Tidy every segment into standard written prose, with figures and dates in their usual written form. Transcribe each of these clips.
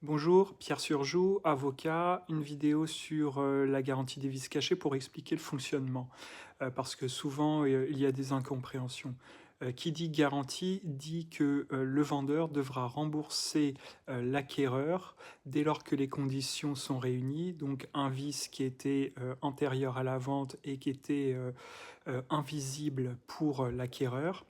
Bonjour, Pierre Surjoux, avocat, une vidéo sur la garantie des vices cachés pour expliquer le fonctionnement, parce que souvent il y a des incompréhensions. Qui dit garantie dit que le vendeur devra rembourser l'acquéreur dès lors que les conditions sont réunies, donc un vice qui était antérieur à la vente et qui était invisible pour l'acquéreur,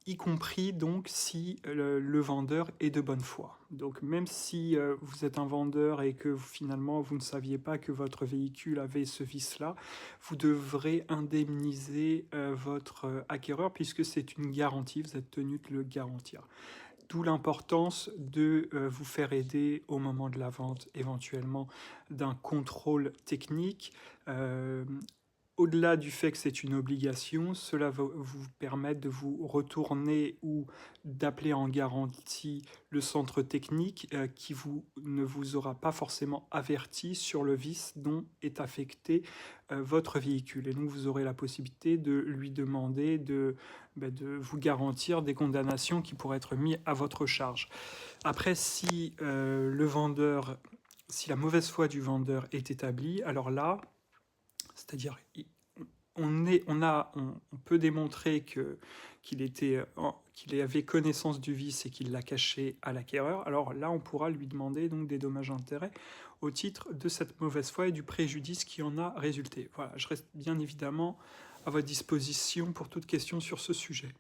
y compris donc si le vendeur est de bonne foi. Donc même si vous êtes un vendeur et que finalement vous ne saviez pas que votre véhicule avait ce vice-là, vous devrez indemniser votre acquéreur puisque c'est une garantie, vous êtes tenu de le garantir. D'où l'importance de vous faire aider au moment de la vente, éventuellement d'un contrôle technique. Au-delà du fait que c'est une obligation, cela va vous permettre de vous retourner ou d'appeler en garantie le centre technique qui ne vous aura pas forcément averti sur le vice dont est affecté votre véhicule. Et donc vous aurez la possibilité de lui demander de vous garantir des condamnations qui pourraient être mises à votre charge. Après, si si la mauvaise foi du vendeur est établie, alors là, c'est-à-dire on peut démontrer qu'il avait connaissance du vice et qu'il l'a caché à l'acquéreur. Alors là, on pourra lui demander donc des dommages-intérêts au titre de cette mauvaise foi et du préjudice qui en a résulté. Voilà, je reste bien évidemment à votre disposition pour toute question sur ce sujet.